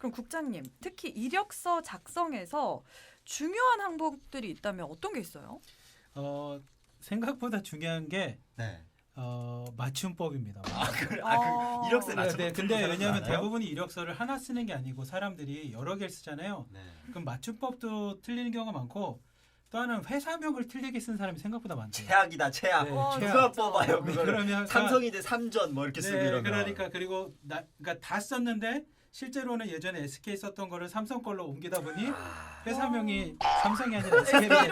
그럼 국장님, 특히 이력서 작성에서 중요한 항목들이 있다면 어떤 게 있어요? 생각보다 중요한 게 네. 맞춤법입니다. 이력서에 네, 맞춰. 네. 근데 왜냐하면 대부분이 이력서를 하나 쓰는 게 아니고 사람들이 여러 개를 쓰잖아요. 네. 그럼 맞춤법도 틀리는 경우가 많고 또 하나는 회사명을 틀리게 쓴 사람이 생각보다 많대요. 최악이다 최악. 네, 누가 최악. 뽑아요 그걸. 그러면 삼성이대 3전 뭐 이렇게 쓰고 이러면. 그러니까 그리고 그러니까 다 썼는데 실제로는 예전에 SK 썼던 거를 삼성 걸로 옮기다 보니 회사명이 삼성이 아니라 SK로 됐지.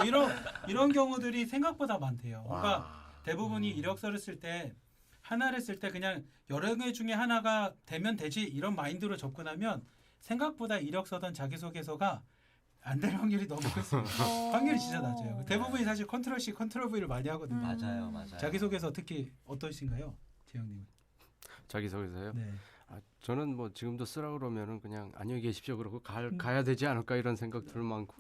뭐 이런 경우들이 생각보다 많대요. 그러니까 대부분이 이력서를 쓸 때 하나를 쓸 때 그냥 여러 개 중에 하나가 되면 되지 이런 마인드로 접근하면 생각보다 이력서든 자기소개서가 안 될 확률이 너무 크습니다. 확률이 진짜 낮아요. 대부분이 사실 컨트롤 C, 컨트롤 V를 많이 하거든요. 맞아요. 자기소개서 특히 어떠신가요, 재영님? 자기소개서요? 네. 저는 뭐 지금도 쓰라 그러면은 그냥 안녕히 계십시오 그러고 가야 되지 않을까 이런 생각 들 만큼.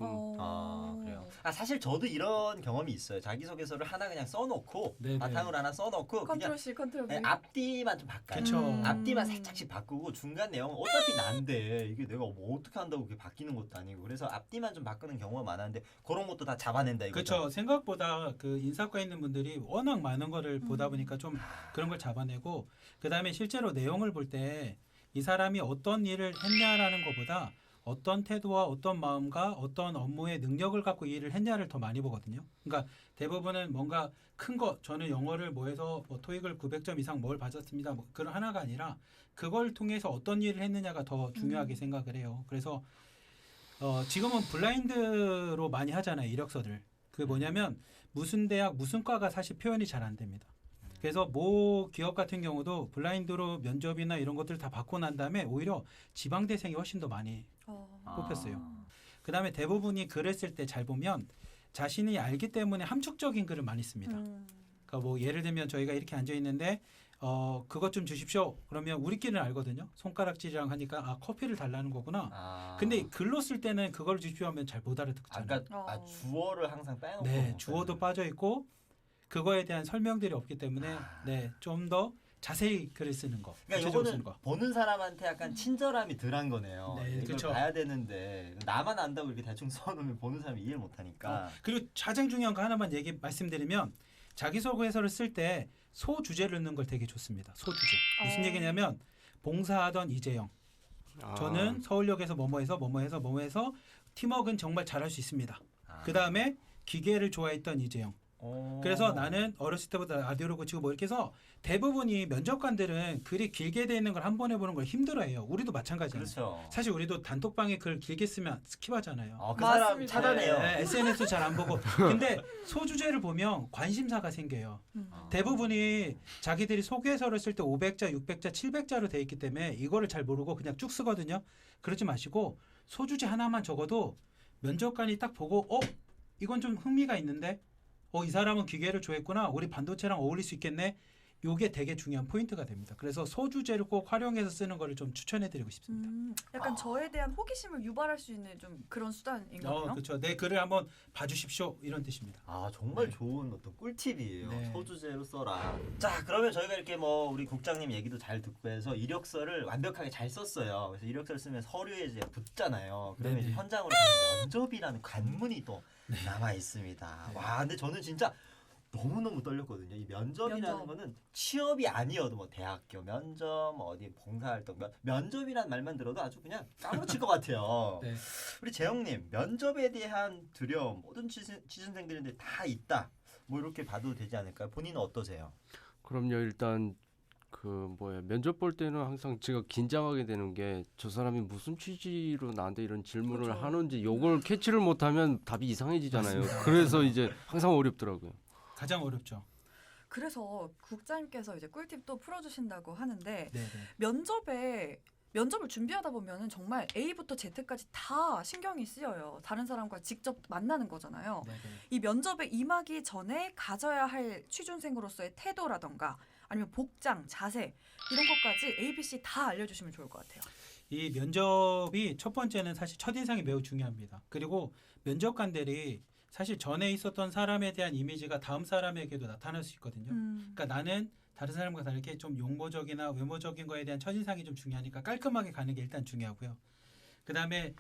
그래요. 사실 저도 이런 경험이 있어요. 자기소개서를 하나 그냥 써놓고 네네. 바탕으로 하나 써놓고 그냥 컨트롤 C, 컨트롤 V. 앞뒤만 좀 바꿔요. 그쵸. 앞뒤만 살짝씩 바꾸고 중간 내용은 어차피 난데 이게 내가 뭐 어떻게 한다고 그게 바뀌는 것도 아니고 그래서 앞뒤만 좀 바꾸는 경우가 많았는데 그런 것도 다 잡아낸다 이거죠. 그렇죠. 생각보다 그 인사과에 있는 분들이 워낙 많은 거를 보다 보니까 좀 그런 걸 잡아내고 그다음에 실제로 내용을 볼 때 이 사람이 어떤 일을 했냐라는 것보다 어떤 태도와 어떤 마음과 어떤 업무의 능력을 갖고 이 일을 했냐를 더 많이 보거든요. 그러니까 대부분은 뭔가 큰 거 저는 영어를 뭐 해서 뭐 토익을 900점 이상 뭘 받았습니다. 뭐 그런 하나가 아니라 그걸 통해서 어떤 일을 했느냐가 더 중요하게 생각을 해요. 그래서 지금은 블라인드로 많이 하잖아요. 이력서들. 그 뭐냐면 무슨 대학 무슨 과가 사실 표현이 잘 안 됩니다. 그래서 모 기업 같은 경우도 블라인드로 면접이나 이런 것들을 다 받고 난 다음에 오히려 지방대생이 훨씬 더 많이 뽑혔어요. 그다음에 대부분이 글을 쓸 때 잘 보면 자신이 알기 때문에 함축적인 글을 많이 씁니다. 그러니까 뭐 예를 들면 저희가 이렇게 앉아 있는데 그것 좀 주십시오. 그러면 우리끼리는 알거든요. 손가락질이랑 하니까 커피를 달라는 거구나. 근데 글로 쓸 때는 그걸 주십시오 하면 잘 못 알아듣잖아요. 그러니까 주어를 항상 빼놓고. 네, 주어도 빠져 있고 그거에 대한 설명들이 없기 때문에 좀 더 자세히 글을 쓰는 거. 그러니까 이거는 보는 사람한테 약간 친절함이 덜한 거네요. 네, 이걸 그쵸. 봐야 되는데 나만 안다고 이렇게 대충 써놓으면 보는 사람이 이해를 못하니까. 그리고 가장 중요한 거 하나만 말씀드리면 자기소개서를 쓸 때 소주제를 넣는 걸 되게 좋습니다. 소주제. 무슨 얘기냐면 봉사하던 이재영. 저는 서울역에서 뭐뭐해서 팀워크는 정말 잘할 수 있습니다. 그 다음에 기계를 좋아했던 이재영. 그래서 나는 어렸을 때부터 라디오를 고치고 뭐 이렇게 해서 대부분이 면접관들은 글이 길게 돼 있는 걸 한 번 해보는 걸 힘들어해요. 우리도 마찬가지예요. 그렇죠. 사실 우리도 단톡방에 글 길게 쓰면 스킵하잖아요. 그 사람 맞습니다. 차단해요. 네, SNS 잘 안 보고. 근데 소주제를 보면 관심사가 생겨요. 대부분이 자기들이 소개서를 쓸 때 500자, 600자, 700자로 돼 있기 때문에 이거를 잘 모르고 그냥 쭉 쓰거든요. 그러지 마시고 소주제 하나만 적어도 면접관이 딱 보고 이건 좀 흥미가 있는데 이 사람은 기계를 좋아했구나. 우리 반도체랑 어울릴 수 있겠네. 요게 되게 중요한 포인트가 됩니다. 그래서 소주제를 꼭 활용해서 쓰는 거를 좀 추천해드리고 싶습니다. 약간 저에 대한 호기심을 유발할 수 있는 좀 그런 수단인가요? 그렇죠. 내 글을 한번 봐주십시오. 이런 뜻입니다. 정말 좋은 어떤 꿀팁이에요. 네. 소주제로 써라. 자, 그러면 저희가 이렇게 뭐 우리 국장님 얘기도 잘 듣고 해서 이력서를 완벽하게 잘 썼어요. 그래서 이력서를 쓰면 서류에 이제 붙잖아요. 그러면 이제 현장으로 가는 면접이라는 관문이 또 남아 있습니다. 와, 근데 저는 진짜 너무너무 떨렸거든요. 이 면접이라는 거는 취업이 아니어도 뭐 대학교 면접, 어디 봉사활동 면접이라는 말만 들어도 아주 그냥 까무러칠 것 같아요. 네. 우리 재영님, 면접에 대한 두려움 모든 취준생들인데 다 있다. 뭐 이렇게 봐도 되지 않을까요? 본인은 어떠세요? 그럼요. 일단 면접 볼 때는 항상 제가 긴장하게 되는 게 저 사람이 무슨 취지로 나한테 이런 질문을 하는지 요걸 캐치를 못하면 답이 이상해지잖아요. 맞습니다. 그래서 이제 항상 어렵더라고요. 가장 어렵죠. 그래서 국장님께서 이제 꿀팁도 풀어주신다고 하는데 네. 면접을 준비하다 보면은 정말 A부터 Z까지 다 신경이 쓰여요. 다른 사람과 직접 만나는 거잖아요. 네. 이 면접에 임하기 전에 가져야 할 취준생으로서의 태도라던가 아니면 복장, 자세 이런 것까지 A, B, C 다 알려주시면 좋을 것 같아요. 이 면접이 첫 번째는 사실 첫인상이 매우 중요합니다. 그리고 면접관들이 사실 전에 있었던 사람에 대한 이미지가 다음 사람에게도 나타날 수 있거든요. 그러니까 나는 다른 사람과 다르게 좀 용모적이나 외모적인 거에 대한 첫인상이 좀 중요하니까 깔끔하게 가는 게 일단 중요하고요. 그다음에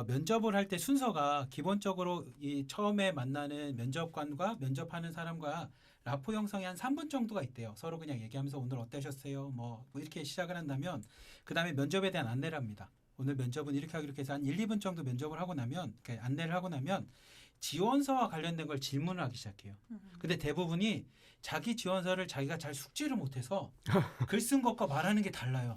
면접을 할 때 순서가 기본적으로 이 처음에 만나는 면접관과 면접하는 사람과 라포 형성이 한 3분 정도가 있대요. 서로 그냥 얘기하면서 오늘 어떠셨어요? 뭐 이렇게 시작을 한다면 그다음에 면접에 대한 안내를 합니다. 오늘 면접은 이렇게 하고 이렇게 해서 한 1, 2분 정도 면접을 하고 나면 안내를 하고 나면 지원서와 관련된 걸 질문을 하기 시작해요. 근데 대부분이 자기 지원서를 자기가 잘 숙지를 못해서 글 쓴 것과 말하는 게 달라요.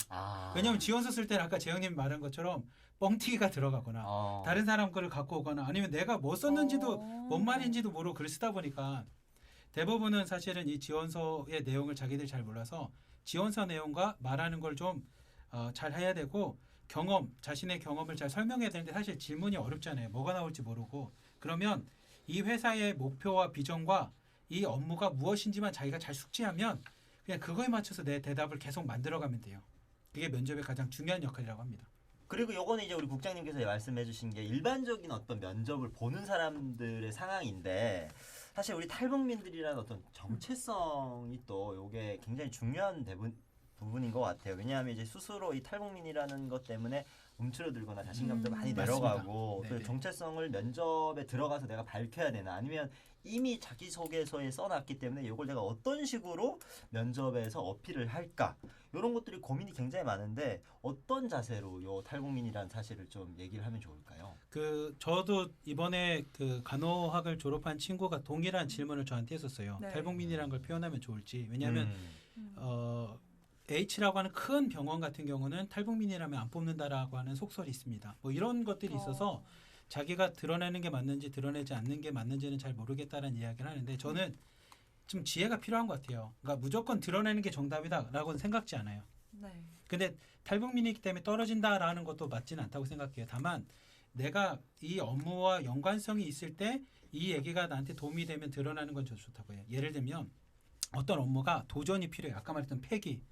왜냐하면 지원서 쓸 때는 아까 재영님이 말한 것처럼 뻥튀기가 들어가거나 다른 사람 거를 갖고 오거나 아니면 내가 뭐 썼는지도 뭔 말인지도 모르고 글 쓰다 보니까 대부분은 사실은 이 지원서의 내용을 자기들이 잘 몰라서 지원서 내용과 말하는 걸 좀 잘 해야 되고 자신의 경험을 잘 설명해야 되는데 사실 질문이 어렵잖아요. 뭐가 나올지 모르고 그러면 이 회사의 목표와 비전과 이 업무가 무엇인지만 자기가 잘 숙지하면 그냥 그거에 맞춰서 내 대답을 계속 만들어가면 돼요. 그게 면접의 가장 중요한 역할이라고 합니다. 그리고 요거는 이제 우리 국장님께서 말씀해 주신 게 일반적인 어떤 면접을 보는 사람들의 상황인데 사실 우리 탈북민들이라는 어떤 정체성이 또 요게 굉장히 중요한 부분인 것 같아요. 왜냐하면 이제 스스로 이 탈북민이라는 것 때문에 움츠러들거나 자신감도 많이 맞습니다. 내려가고 또 네네. 정체성을 면접에 들어가서 내가 밝혀야 되나 아니면 이미 자기소개서에 써놨기 때문에 이걸 내가 어떤 식으로 면접에서 어필을 할까 이런 것들이 고민이 굉장히 많은데 어떤 자세로 요 탈북민이라는 사실을 좀 얘기를 하면 좋을까요? 저도 이번에 그 간호학을 졸업한 친구가 동일한 질문을 저한테 했었어요. 네. 탈북민이라는 걸 표현하면 좋을지. 왜냐하면 H라고 하는 큰 병원 같은 경우는 탈북민이라면 안 뽑는다라고 하는 속설이 있습니다. 뭐 이런 것들이 있어서 자기가 드러내는 게 맞는지 드러내지 않는 게 맞는지는 잘 모르겠다는 이야기를 하는데 저는 좀 지혜가 필요한 것 같아요. 그러니까 무조건 드러내는 게 정답이다라고는 생각지 않아요. 네. 근데 탈북민이기 때문에 떨어진다라는 것도 맞지는 않다고 생각해요. 다만 내가 이 업무와 연관성이 있을 때 이 얘기가 나한테 도움이 되면 드러나는 건 좋다고 해요. 예를 들면 어떤 업무가 도전이 필요해요. 아까 말했던 폐기.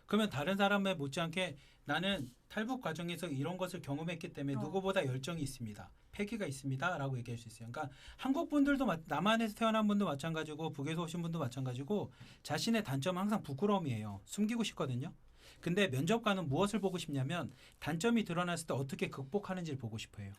그러면 다른 사람에 못지않게 나는 탈북 과정에서 이런 것을 경험했기 때문에 누구보다 열정이 있습니다. 패기가 있습니다. 라고 얘기할 수 있어요. 그러니까 한국 분들도 남한에서 태어난 분도 마찬가지고 북에서 오신 분도 마찬가지고 자신의 단점은 항상 부끄러움이에요. 숨기고 싶거든요. 근데 면접관은 무엇을 보고 싶냐면 단점이 드러났을 때 어떻게 극복하는지를 보고 싶어요.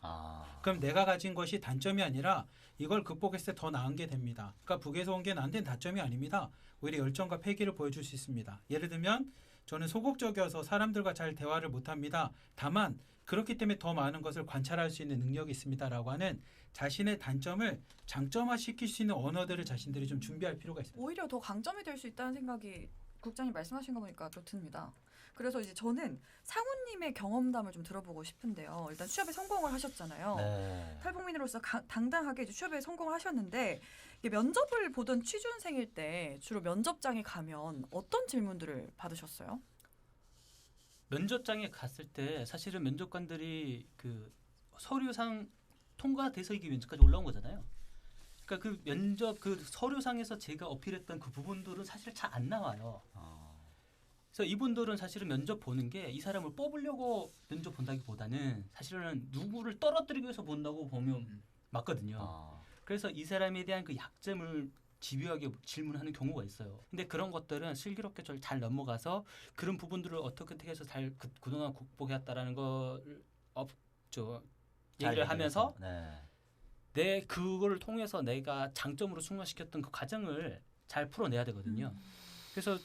그럼 내가 가진 것이 단점이 아니라 이걸 극복했을 때 더 나은 게 됩니다. 그러니까 북에서 온 게 나한테는 단점이 아닙니다. 오히려 열정과 패기를 보여줄 수 있습니다. 예를 들면 저는 소극적이어서 사람들과 잘 대화를 못합니다. 다만 그렇기 때문에 더 많은 것을 관찰할 수 있는 능력이 있습니다라고 하는 자신의 단점을 장점화시킬 수 있는 언어들을 자신들이 좀 준비할 필요가 있습니다. 오히려 더 강점이 될 수 있다는 생각이 국장님 말씀하신 거 보니까 또 듭니다. 그래서 이제 저는 상우님의 경험담을 좀 들어보고 싶은데요. 일단 취업에 성공을 하셨잖아요. 네. 탈북민으로서 당당하게 이제 취업에 성공을 하셨는데 이게 면접을 보던 취준생일 때 주로 면접장에 가면 어떤 질문들을 받으셨어요? 면접장에 갔을 때 사실은 면접관들이 그 서류상 통과돼서 이게 면접까지 올라온 거잖아요. 그러니까 그 면접 그 서류상에서 제가 어필했던 그 부분들은 사실 잘 안 나와요. 그래서 이분들은 사실은 면접 보는 게 이 사람을 뽑으려고 면접 본다기보다는 사실은 누구를 떨어뜨리기 위해서 본다고 보면 맞거든요. 그래서 이 사람에 대한 그 약점을 집요하게 질문하는 경우가 있어요. 근데 그런 것들은 슬기롭게 잘 넘어가서 그런 부분들을 어떻게 해서 잘 그동안 극복해왔다라는 걸 얘기를 하면서 내 그거를 통해서 내가 장점으로 승화시켰던 그 과정을 잘 풀어내야 되거든요. 그래서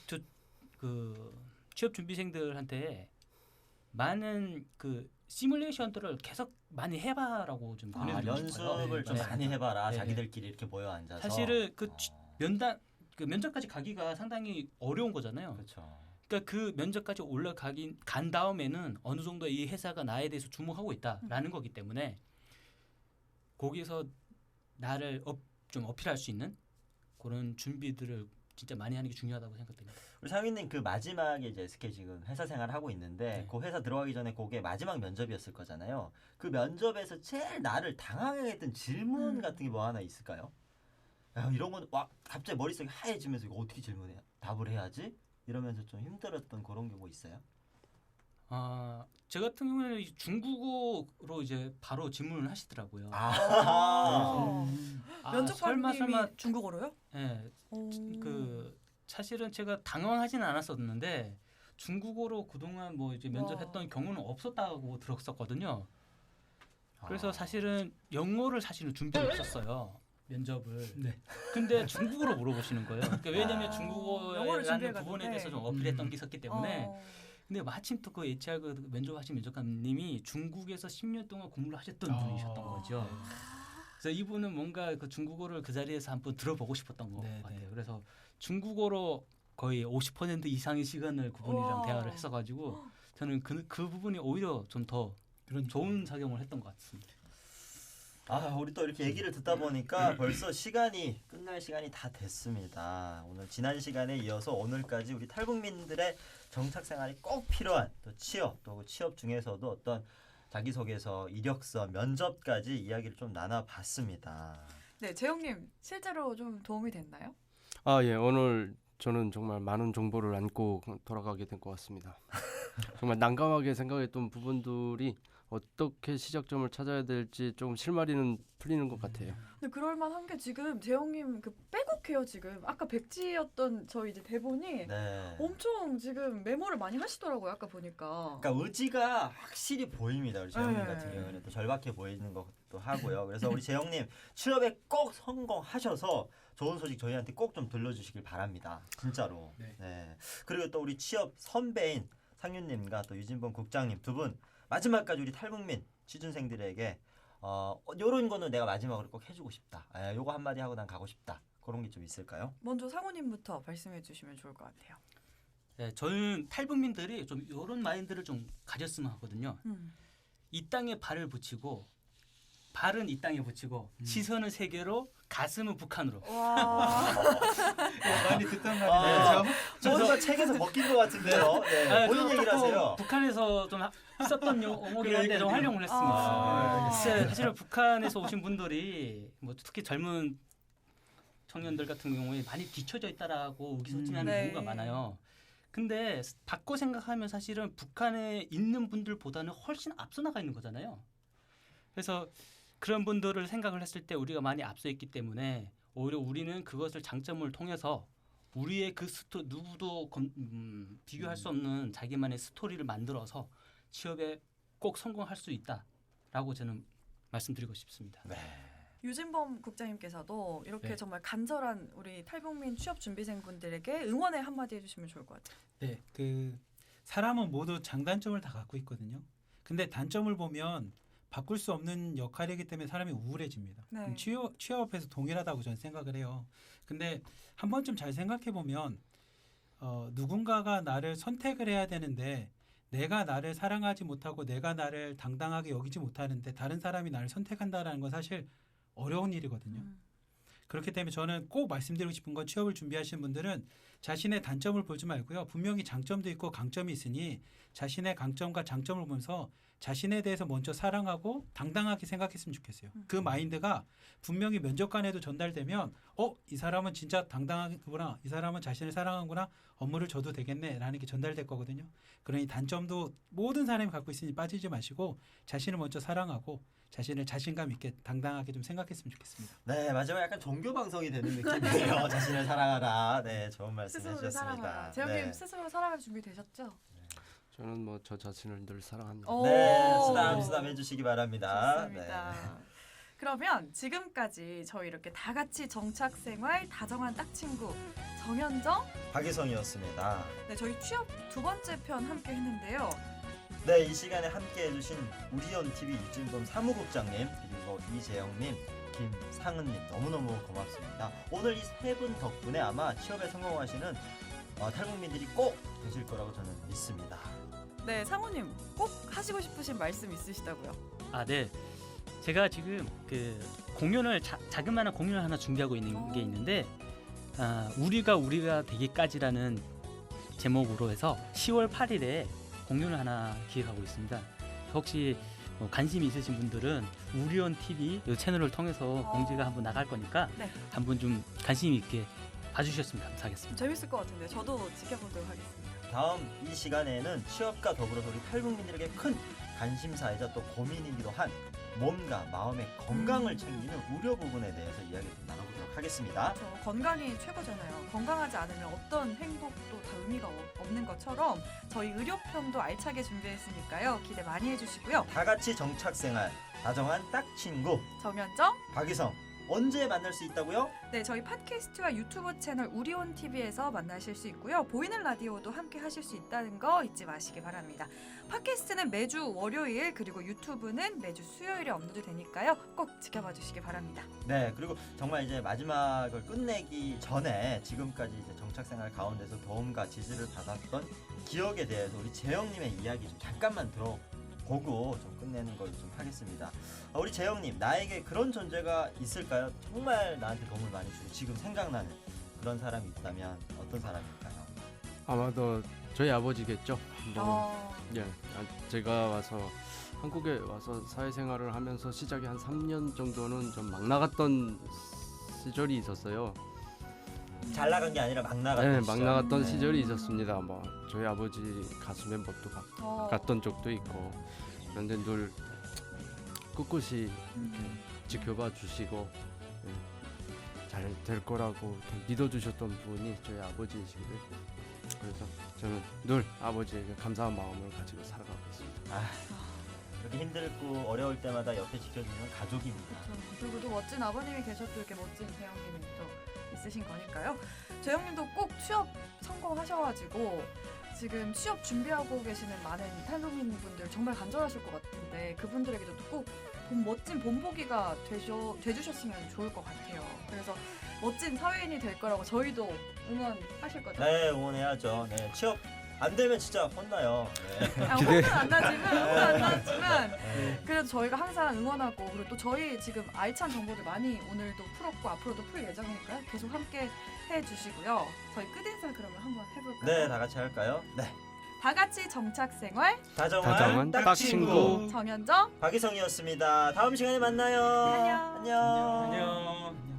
그 취업 준비생들한테 많은 그 시뮬레이션들을 계속 많이 해봐라고 좀 권해드리고 싶어요. 연습을 좀 네. 많이 해봐라. 네. 자기들끼리 이렇게 모여 앉아서. 사실은 그 면접까지 가기가 상당히 어려운 거잖아요. 그렇죠. 그러니까 그 면접까지 간 다음에는 어느 정도 이 회사가 나에 대해서 주목하고 있다라는 거기 때문에 거기서 나를 좀 어필할 수 있는 그런 준비들을 진짜 많이 하는 게 중요하다고 생각됩니다. 우리 상윤님 그 마지막에 이제 SK 지금 회사 생활을 하고 있는데 네. 그 회사 들어가기 전에 그게 마지막 면접이었을 거잖아요. 그 면접에서 제일 나를 당황하게 했던 질문 같은 게 뭐 하나 있을까요? 야, 이런 건 와 갑자기 머릿속이 하얘지면서 이거 어떻게 답을 해야지? 이러면서 좀 힘들었던 그런 게 뭐 있어요? 저 같은 경우에는 중국어로 이제 바로 질문을 하시더라고요. 면접관님이 설마 중국어로요? 예, 그 사실은 제가 당황하지는 않았었는데 중국어로 그동안 뭐 이제 면접했던 경우는 없었다고 들었었거든요. 그래서 사실은 영어를 사실은 준비를 했었어요. 면접을. 네. 근데 중국어로 물어보시는 거예요. 그러니까 왜냐하면 영어를 중국어라는 준비해갔는데. 부분에 대해서 좀 어필했던 게 있었기 때문에. 어. 근데 마침 또 그 HR 그 면접하신 면접관님이 중국에서 10년 동안 근무를 하셨던 아. 분이셨던 거죠. 그래서 이분은 뭔가 그 중국어를 그 자리에서 한번 들어보고 싶었던 것 네, 같아요. 네. 그래서 중국어로 거의 50% 이상의 시간을 그분이랑 우와. 대화를 했어가지고 저는 그 부분이 오히려 좀 더 그런 좋은 작용을 했던 것 같습니다. 우리 또 이렇게 얘기를 듣다 보니까 벌써 시간이 끝날 시간이 다 됐습니다. 오늘 지난 시간에 이어서 오늘까지 우리 탈북민들의 정착 생활이 꼭 필요한 또 취업, 또 그 취업 중에서도 어떤 자기소개서, 이력서, 면접까지 이야기를 좀 나눠봤습니다. 네, 재영님 실제로 좀 도움이 됐나요? 아, 예. 오늘 저는 정말 많은 정보를 안고 돌아가게 된 것 같습니다. 정말 난감하게 생각했던 부분들이 어떻게 시작점을 찾아야 될지 조금 실마리는 풀리는 것 같아요. 근데 그럴만한 게 지금 재영님 그 빼곡해요 지금. 아까 백지였던 저 이제 대본이 네. 엄청 지금 메모를 많이 하시더라고요 아까 보니까. 그러니까 의지가 확실히 보입니다. 우리 재영님 네. 같은 경우에는 또 절박해 보이는 것도 하고요. 그래서 우리 재영님 취업에 꼭 성공하셔서 좋은 소식 저희한테 꼭 좀 들려주시길 바랍니다. 진짜로. 네. 네. 그리고 또 우리 취업 선배인 상윤님과 또 유진범 국장님 두 분 마지막까지 우리 탈북민 취준생들에게 요런 거는 내가 마지막으로 꼭 해주고 싶다. 요거 한마디 하고 난 가고 싶다. 그런 게 좀 있을까요? 먼저 상우님부터 말씀해 주시면 좋을 것 같아요. 네, 저는 탈북민들이 좀 이런 마인드를 좀 가졌으면 하거든요. 이 땅에 발을 붙이고 발은 이 땅에 붙이고 시선은 세계로 가슴은 북한으로. 와. 많이 듣던 아, 말이네요. 뭔가 책에서 먹힌 것 같은데요. 네. 본인 얘기를 하세요. 북한에서 좀 썼던 용어긴 한데 좀 활용을 했습니다. 아. 사실 북한에서 오신 분들이 뭐 특히 젊은 청년들 같은 경우에 많이 뒤쳐져 있다라고 의기소침해하는 네. 경우가 많아요. 근데 바꿔 생각하면 사실은 북한에 있는 분들보다는 훨씬 앞서 나가 있는 거잖아요. 그래서 그런 분들을 생각을 했을 때 우리가 많이 앞서 있기 때문에 오히려 우리는 그것을 장점을 통해서 우리의 그 누구도 비교할 수 없는 자기만의 스토리를 만들어서 취업에 꼭 성공할 수 있다라고 저는 말씀드리고 싶습니다. 네. 유진범 국장님께서도 이렇게 네. 정말 간절한 우리 탈북민 취업 준비생분들에게 응원의 한마디 해주시면 좋을 것 같아요. 네, 그 사람은 모두 장단점을 다 갖고 있거든요. 근데 단점을 보면 바꿀 수 없는 역할이기 때문에 사람이 우울해집니다. 네. 취업 앞에서 동일하다고 저는 생각을 해요. 근데 한 번쯤 잘 생각해 보면 누군가가 나를 선택을 해야 되는데 내가 나를 사랑하지 못하고 내가 나를 당당하게 여기지 못하는데 다른 사람이 나를 선택한다라는 건 사실 어려운 일이거든요. 그렇기 때문에 저는 꼭 말씀드리고 싶은 건 취업을 준비하시는 분들은 자신의 단점을 보지 말고요. 분명히 장점도 있고 강점이 있으니 자신의 강점과 장점을 보면서 자신에 대해서 먼저 사랑하고 당당하게 생각했으면 좋겠어요. 그 마인드가 분명히 면접관에도 전달되면 이 사람은 진짜 당당하구나. 이 사람은 자신을 사랑하구나. 업무를 줘도 되겠네라는 게 전달될 거거든요. 그러니 단점도 모든 사람이 갖고 있으니 빠지지 마시고 자신을 먼저 사랑하고 자신을 자신감 있게 당당하게 좀 생각했으면 좋겠습니다. 네, 마지막 약간 종교 방송이 되는 느낌이에요. 자신을 사랑하라. 네, 좋은 말씀 스스로를 해주셨습니다. 사랑하라. 재영님 네. 스스로 사랑할 준비 되셨죠? 저는 뭐 저 자신을 늘 사랑합니다. 오. 네, 쓰담쓰담 해주시기 바랍니다. 좋습니다. 그러면 지금까지 저희 이렇게 다 같이 정착생활 다정한 딱친구 정현정, 네, 박유성이었습니다. 네, 저희 취업 두 번째 편 함께 했는데요. 네, 이 시간에 함께 해주신 우리온 TV 유진범 사무국장님 그리고 이재영님, 김상은님 너무너무 고맙습니다. 오늘 이 세 분 덕분에 아마 취업에 성공하시는 탈북민들이 꼭 되실 거라고 저는 믿습니다. 네, 상우님 꼭 하시고 싶으신 말씀 있으시다고요? 아, 네. 제가 지금 그 공연을 자그마한 공연을 하나 준비하고 있는 게 있는데 우리가 되기까지라는 제목으로 해서 10월 8일에 공연을 하나 기획하고 있습니다. 혹시 관심이 있으신 분들은 우리온 TV 이 채널을 통해서 공지가 한번 나갈 거니까 네. 한번 좀 관심 있게 봐주셨으면 감사하겠습니다. 재밌을 것 같은데 저도 지켜보도록 하겠습니다. 다음 이 시간에는 취업과 더불어서 우리 탈북민들에게 큰 관심사이자 또 고민이기도 한 몸과 마음의 건강을 챙기는 우려 부분에 대해서 이야기를 나눠보도록 하겠습니다. 저 건강이 최고잖아요. 건강하지 않으면 어떤 행복도 다 의미가 없는 것처럼 저희 의료편도 알차게 준비했으니까요. 기대 많이 해주시고요. 다 같이 정착생활, 다정한 딱 친구, 정현정, 박희성 언제 만날 수 있다고요? 네, 저희 팟캐스트와 유튜브 채널 우리온 TV에서 만나실 수 있고요. 보이는 라디오도 함께 하실 수 있다는 거 잊지 마시기 바랍니다. 팟캐스트는 매주 월요일 그리고 유튜브는 매주 수요일에 업로드 되니까요. 꼭 지켜봐 주시기 바랍니다. 네, 그리고 정말 이제 마지막을 끝내기 전에 지금까지 이제 정착생활 가운데서 도움과 지지를 받았던 기억에 대해서 우리 재영님의 이야기 좀 잠깐만 들어보고 좀 끝내는 걸 좀 하겠습니다. 우리 재영님, 나에게 그런 존재가 있을까요? 정말 나한테 도움을 많이 주고 지금 생각나는 그런 사람이 있다면 어떤 사람일까요? 아마도 저희 아버지겠죠. 어, 예, 제가 와서 한국에 와서 사회생활을 하면서 시작이 한 3년 정도는 좀 막 나갔던 시절이 있었어요. 잘 나간 게 아니라 막 나갔던 네, 막 나갔던 네. 시절이 있었습니다. 뭐 저희 아버지 가수 멤버도 갔던 적도 있고, 그런데 늘 꿋꿋이 지켜봐 주시고 잘 될 거라고 이렇게 믿어주셨던 분이 저희 아버지이시고요. 그래서 저는 늘 아버지에게 감사한 마음을 가지고 살아가고 있습니다. 이렇게 힘들고 어려울 때마다 옆에 지켜주는 가족입니다. 그리고 또 멋진 아버님이 계셔도 이렇게 멋진 재영님이 또 있으신 거니까요. 재영님도 꼭 취업 성공하셔가지고 지금 취업 준비하고 계시는 많은 탈북민 분들 정말 간절하실 것 같은데 그분들에게도 꼭 멋진 본보기가 돼주셨으면 좋을 것 같아요. 그래서 멋진 사회인이 될 거라고 저희도 응원하실 거죠? 네, 응원해야죠. 네, 취업 안 되면 진짜 혼나요. 네. 혼은 안 나지만 그래도 저희가 항상 응원하고 그리고 또 저희 지금 알찬 정보들 많이 오늘도 풀었고 앞으로도 풀 예정이니까요. 계속 함께 해주시고요. 저희 끝인사 그러면 한번 해볼까요? 네, 다 같이 할까요? 네. 다 같이 정착생활 다정한 딱 친구 정현정 박희성이었습니다. 다음 시간에 만나요. 안녕. 안녕. 안녕.